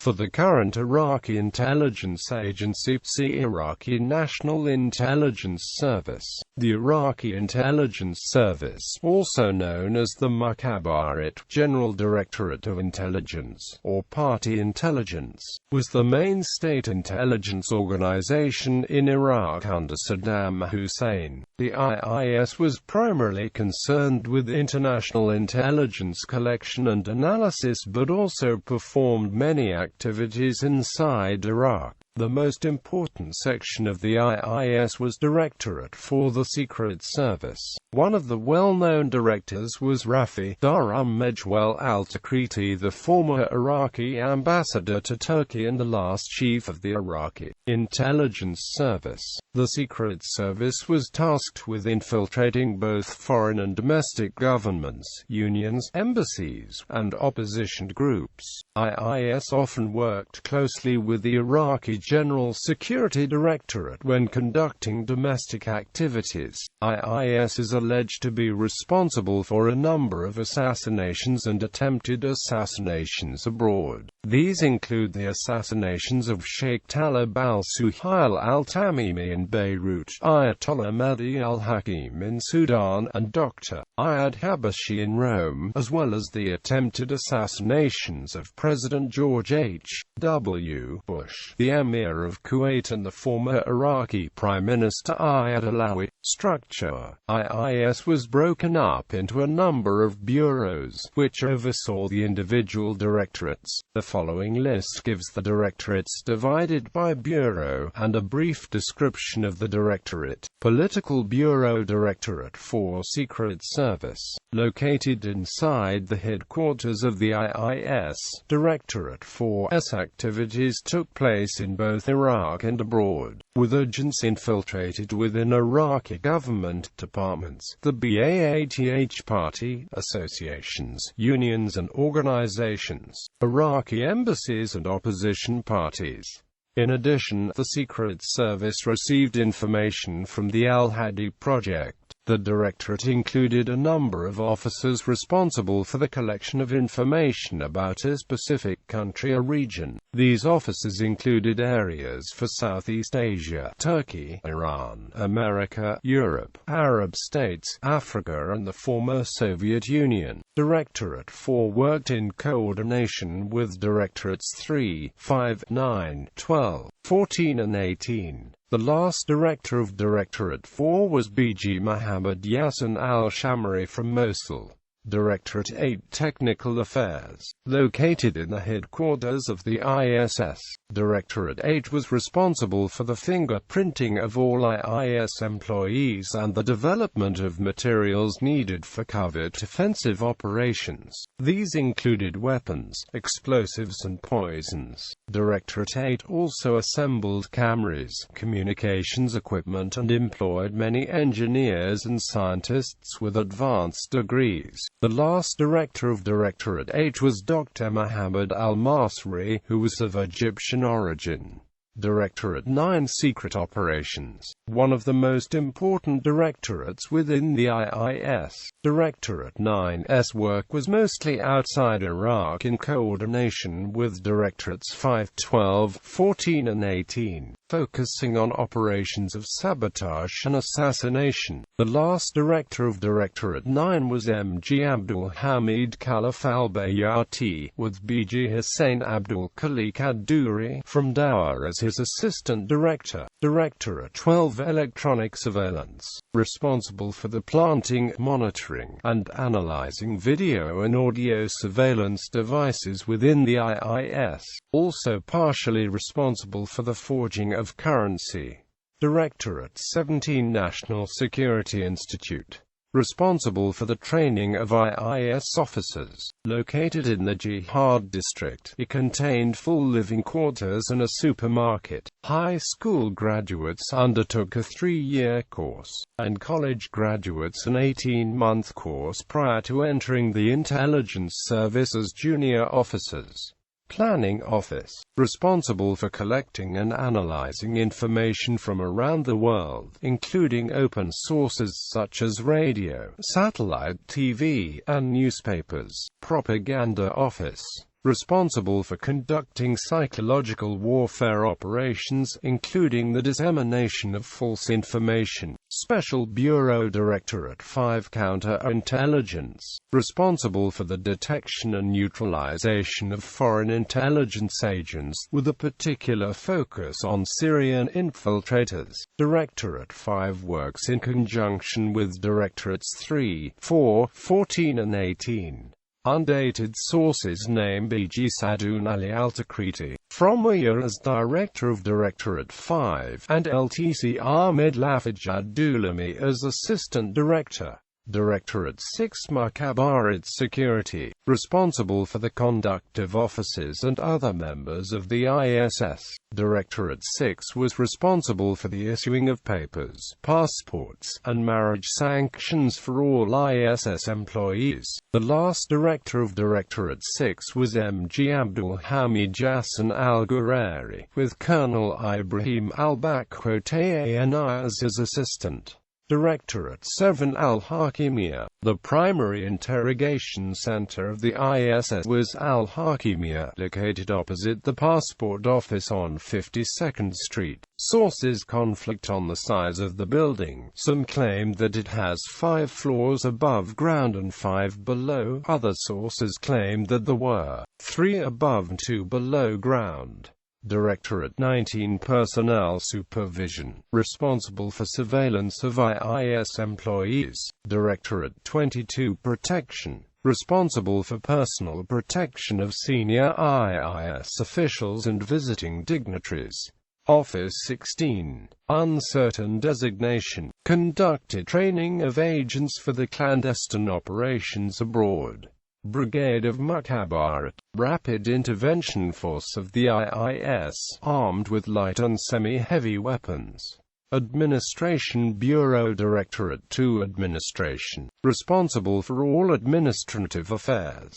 for the current Iraqi intelligence agency. See Iraqi National Intelligence Service. The Iraqi Intelligence Service, also known as the Mukhabarat, General Directorate of Intelligence, or Party Intelligence, was the main state intelligence organization in Iraq under Saddam Hussein. The IIS was primarily concerned with international intelligence collection and analysis, but also performed many activities inside Iraq. The most important section of the IIS was Directorate for the Secret Service. One of the well-known directors was Rafi Durham Mejwal al-Takriti, the former Iraqi ambassador to Turkey and the last chief of the Iraqi Intelligence Service. The Secret Service was tasked with infiltrating both foreign and domestic governments, unions, embassies, and opposition groups. IIS often worked closely with the Iraqi General Security Directorate when conducting domestic activities. IIS is alleged to be responsible for a number of assassinations and attempted assassinations abroad. These include the assassinations of Sheikh Talib al-Suhail al-Tamimi in Beirut, Ayatollah Mehdi al-Hakim in Sudan, and Dr. Ayad Habashi in Rome, as well as the attempted assassinations of President George H. W. Bush, the Emir of Kuwait, and the former Iraqi Prime Minister Ayad Alawi. Structure: IIS was broken up into a number of bureaus, which oversaw the individual directorates. The following list gives the directorates divided by bureau, and a brief description of the directorate. Political Bureau, Directorate for Secret Service. Located inside the headquarters of the IIS, Directorate for S activities took place in both Iraq and abroad, with agents infiltrated within Iraqi government departments, the Ba'ath Party, associations, unions and organizations, Iraqi embassies and opposition parties. In addition, the Secret Service received information from the Al-Hadi project. The directorate included a number of officers responsible for the collection of information about a specific country or region. These officers included areas for Southeast Asia, Turkey, Iran, America, Europe, Arab states, Africa and the former Soviet Union. Directorate 4 worked in coordination with Directorates 3, 5, 9, 12, 14 and 18. The last director of Directorate 4 was B.G. Muhammad Yassin al-Shamari from Mosul. Directorate 8 Technical Affairs, located in the headquarters of the ISS. Directorate 8 was responsible for the fingerprinting of all IIS employees and the development of materials needed for covert offensive operations. These included weapons, explosives and poisons. Directorate 8 also assembled cameras, communications equipment and employed many engineers and scientists with advanced degrees. The last director of Directorate 8 was Dr. Muhammad al-Masri, who was of Egyptian origin. Directorate 9 Secret Operations, one of the most important directorates within the IIS. Directorate 9's work was mostly outside Iraq in coordination with Directorates 5, 12, 14 and 18, focusing on operations of sabotage and assassination. The last director of Directorate 9 was M.G. Abdul Hamid Khalaf al-Bayati, with B.G. Hussein Abdul Khaliq ad-Duri from Doha as his assistant director. Directorate 12 Electronic Surveillance, responsible for the planting, monitoring, and analyzing video and audio surveillance devices within the IIS, also partially responsible for the forging of currency. Directorate 17 National Security Institute, responsible for the training of IIS officers. Located in the Jihad district, it contained full living quarters and a supermarket. High school graduates undertook a 3-year course, and college graduates an 18-month course prior to entering the intelligence service as junior officers. Planning Office, responsible for collecting and analyzing information from around the world, including open sources such as radio, satellite TV, and newspapers. Propaganda Office, responsible for conducting psychological warfare operations, including the dissemination of false information. Special Bureau Directorate 5 Counterintelligence, responsible for the detection and neutralization of foreign intelligence agents, with a particular focus on Syrian infiltrators. Directorate 5 works in conjunction with Directorates 3, 4, 14 and 18. Undated sources name B.G. Sadoun Ali Al-Takriti, from a year as Director of Directorate 5, and L.T.C. Ahmed Lafaj Dulami as Assistant Director. Directorate 6 Mukhabarat Security, responsible for the conduct of officers and other members of the ISS. Directorate 6 was responsible for the issuing of papers, passports, and marriage sanctions for all ISS employees. The last director of Directorate 6 was M.G. Abdul Hamid Jassan al-Ghurari, with Colonel Ibrahim al-Bakr-Tayaniz as assistant. Directorate 7 Al-Hakimiyya. The primary interrogation center of the ISS was Al-Hakimiyya, located opposite the passport office on 52nd Street. Sources conflict on the size of the building. Some claim that it has 5 floors above ground and 5 below. Other sources claim that there were 3 above and 2 below ground. Directorate 19 Personnel Supervision, responsible for surveillance of IIS employees. Directorate 22 Protection, responsible for personal protection of senior IIS officials and visiting dignitaries. Office 16, Uncertain Designation, conducted training of agents for the clandestine operations abroad. Brigade of Mukhabarat, Rapid Intervention Force of the IIS, armed with light and semi-heavy weapons. Administration Bureau Directorate 2 Administration, responsible for all administrative affairs.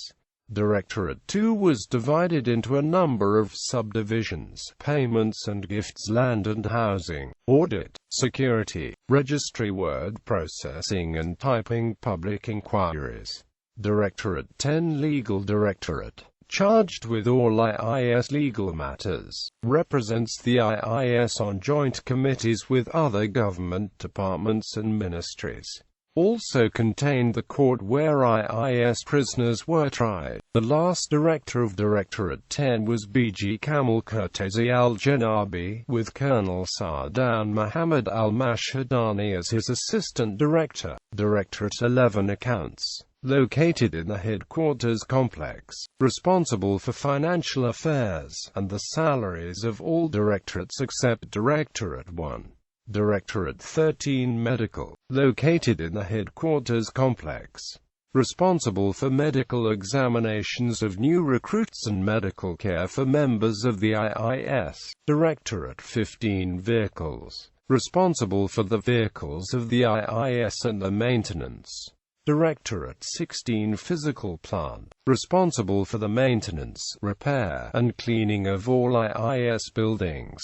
Directorate 2 was divided into a number of subdivisions: payments and gifts, land and housing, audit, security, registry, word processing and typing, public inquiries. Directorate 10 Legal Directorate, charged with all IIS legal matters, represents the IIS on joint committees with other government departments and ministries. Also contained the court where IIS prisoners were tried. The last director of Directorate 10 was B.G. Kamal Kurtazi al-Janabi, with Colonel Sardan Muhammad al-Mashhadani as his assistant director. Directorate 11 Accounts, located in the headquarters complex, responsible for financial affairs, and the salaries of all directorates except Directorate 1. Directorate 13 Medical, located in the headquarters complex, responsible for medical examinations of new recruits and medical care for members of the IIS. Directorate 15 Vehicles, responsible for the vehicles of the IIS and their maintenance. Directorate 16 Physical Plant, responsible for the maintenance, repair, and cleaning of all IIS buildings.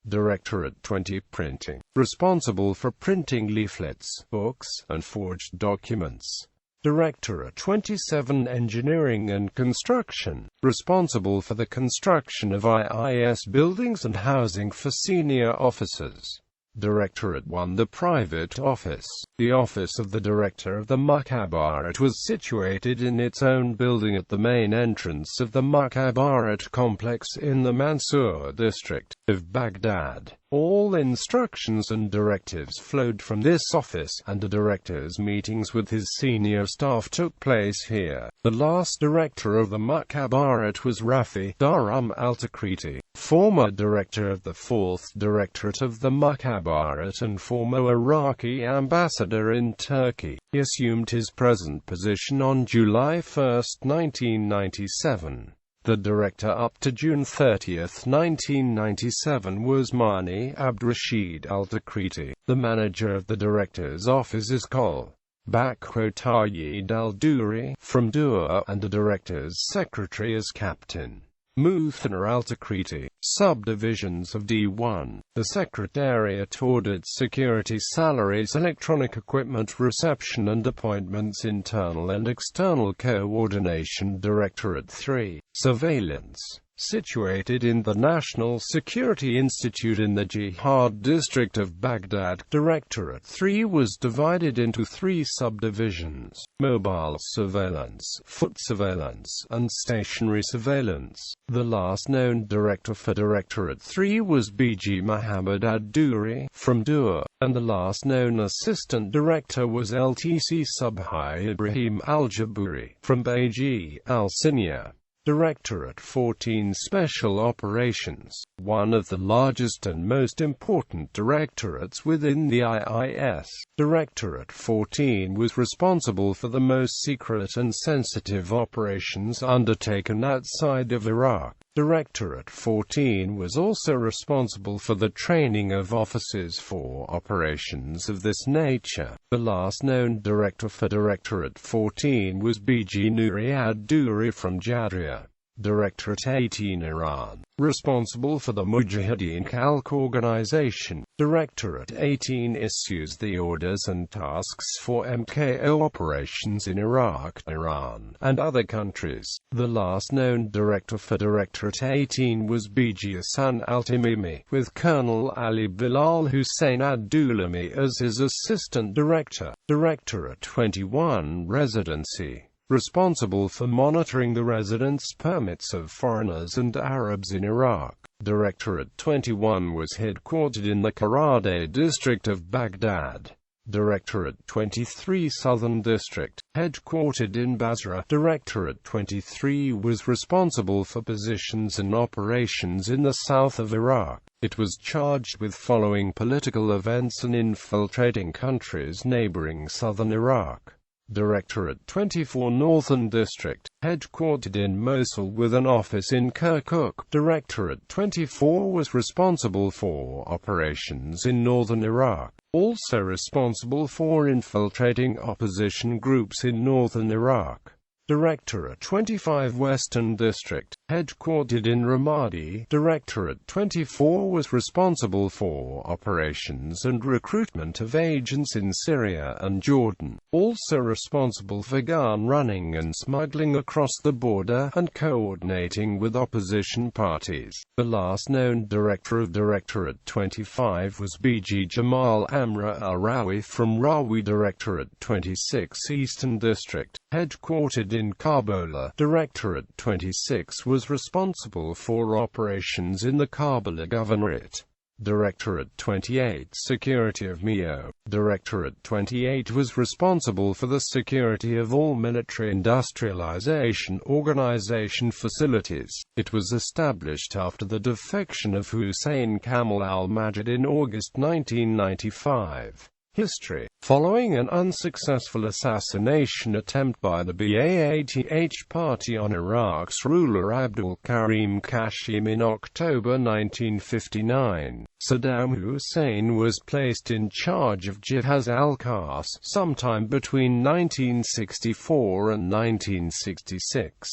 Directorate 20 Printing, responsible for printing leaflets, books, and forged documents. Directorate 27 Engineering and Construction, responsible for the construction of IIS buildings and housing for senior officers. Directorate 1 The Private Office. The office of the Director of the Mukhabarat was situated in its own building at the main entrance of the Mukhabarat complex in the Mansour district of Baghdad. All instructions and directives flowed from this office, and the director's meetings with his senior staff took place here. The last director of the Mukhabarat was Rafi Daram al-Takriti, former director of the 4th Directorate of the Mukhabarat and former Iraqi ambassador in Turkey. He assumed his present position on July 1, 1997. The director up to June 30, 1997 was Mani Abdurrashid al-Takriti. The manager of the director's office is Kol Tayyid al-Duri from Dur, and the director's secretary is Captain Mukhabarat, Subdivisions of D1. The Secretariat ordered security salaries, electronic equipment, reception and appointments, internal and external coordination. Directorate.The Surveillance, situated in the National Security Institute in the Jihad district of Baghdad. Directorate.The was divided into 3 subdivisions: mobile surveillance, foot surveillance, and stationary surveillance. The last known director for Directorate.The was B.G. Muhammad ad-Duri from Dur, and the last known assistant director was LTC Subhi Ibrahim al-Jaburi from Baiji al-Sinya. Directorate.14 Special Operations, one of the largest and most important directorates within the IIS. Directorate.14 was responsible for the most secret and sensitive operations undertaken outside of Iraq. Directorate.14 was also responsible for the training of officers for operations of this nature. The last known director for Directorate.14 was B.G. Nuri ad-Duri from Jadria. Directorate.18 Iran, responsible for the Mujahideen Khalq organization. Directorate.18 issues the orders and tasks for MKO operations in Iraq, Iran, and other countries. The last known director for Directorate.18 was B.G. Hassan al-Tamimi, with Colonel Ali Bilal Hussein ad-Dulami as his assistant director. Directorate.21 Residency, responsible for monitoring the residence permits of foreigners and Arabs in Iraq. Directorate.21 was headquartered in the Karade district of Baghdad. Directorate.23 Southern District, headquartered in Basra. Directorate.23 was responsible for positions and operations in the south of Iraq. It was charged with following political events and infiltrating countries neighboring southern Iraq. Directorate.24 Northern District, headquartered in Mosul with an office in Kirkuk. Directorate.24 was responsible for operations in northern Iraq, also responsible for infiltrating opposition groups in northern Iraq. Directorate.25 Western District, headquartered in Ramadi. Directorate.24 was responsible for operations and recruitment of agents in Syria and Jordan, also responsible for gun running and smuggling across the border, and coordinating with opposition parties. The last known director of Directorate.25 was B.G. Jamal Amra al-Rawi from Rawi. Directorate.26 Eastern District, headquartered in Kabul. Directorate.26 was responsible for operations in the Kabul Governorate. Directorate.28 Security of MIO. Directorate.28 was responsible for the security of all military industrialization organization facilities. It was established after the defection of Hussein Kamal al-Majid in August 1995. History. Following an unsuccessful assassination attempt by the Ba'ath Party on Iraq's ruler Abdul Karim Qassim in October 1959, Saddam Hussein was placed in charge of Jihaz al-Qas sometime between 1964 and 1966.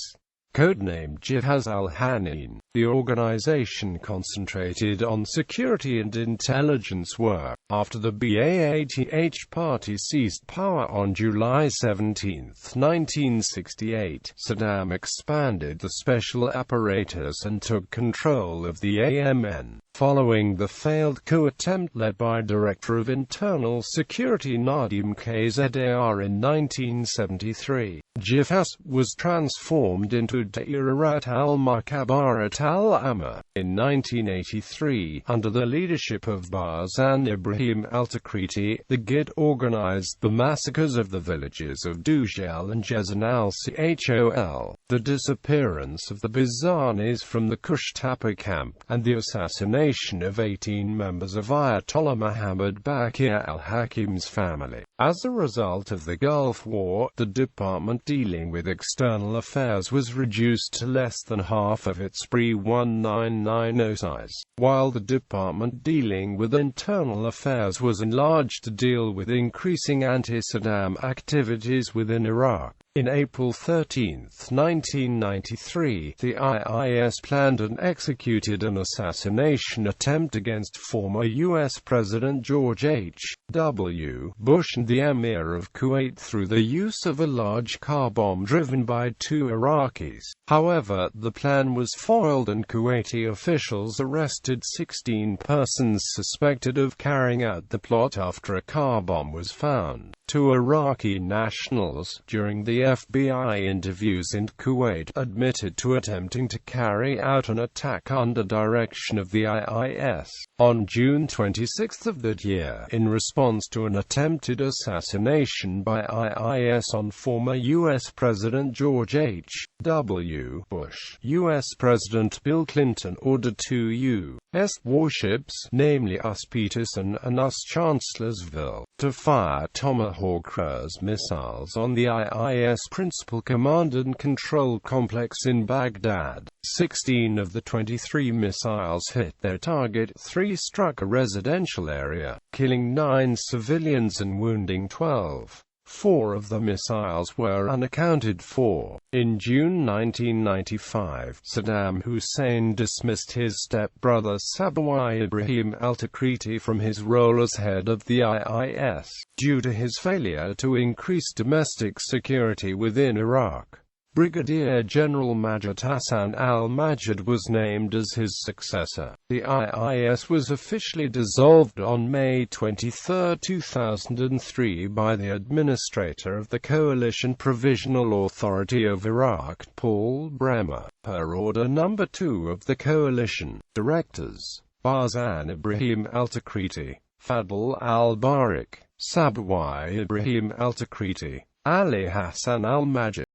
Codenamed Jihaz al-Hanin, the organization concentrated on security and intelligence work. After the Ba'ath Party seized power on July 17, 1968, Saddam expanded the special apparatus and took control of the AMN. Following the failed coup attempt led by Director of Internal Security Nadim Kzdar in 1973, Jihaz was transformed into Directorate al-Mukhabarat al-Amma. In 1983, under the leadership of Barzan Ibrahim al-Takriti, the GIT organized the massacres of the villages of Dujal and Jezan al-Chol, the disappearance of the Bazanis from the Kushtapa camp, and the assassination of 18 members of Ayatollah Muhammad Baqir al-Hakim's family. As a result of the Gulf War, the department dealing with external affairs was reduced to less than half of its pre-1990 size, while the department dealing with internal affairs was enlarged to deal with increasing anti-Saddam activities within Iraq. In April 13, 1993, the IIS planned and executed an assassination attempt against former U.S. President George H.W. Bush and the Emir of Kuwait through the use of a large car bomb driven by two Iraqis. However, the plan was foiled and Kuwaiti officials arrested 16 persons suspected of carrying out the plot after a car bomb was found. Two Iraqi nationals, during the FBI interviews in Kuwait, admitted to attempting to carry out an attack under direction of the IIS. On June 26 of that year, in response to an attempted assassination by IIS on former U.S. President George H.W. Bush, U.S. President Bill Clinton ordered two U.S. warships, namely US Peterson and US Chancellorsville, to fire Tomahawk cruise missiles on the IIS principal command and control complex in Baghdad. 16 of the 23 missiles hit their target, 3 struck a residential area, killing 9 civilians and wounding 12. 4 of the missiles were unaccounted for. In June 1995, Saddam Hussein dismissed his stepbrother Sabawai Ibrahim al-Takriti from his role as head of the IIS, due to his failure to increase domestic security within Iraq. Brigadier General Majid Hassan al-Majid was named as his successor. The IIS was officially dissolved on May 23, 2003 by the Administrator of the Coalition Provisional Authority of Iraq, Paul Bremer, per Order No. 2 of the Coalition. Directors: Barzan Ibrahim al-Takriti, Fadl al-Barik, Sabawai Ibrahim al-Takriti, Ali Hassan al-Majid.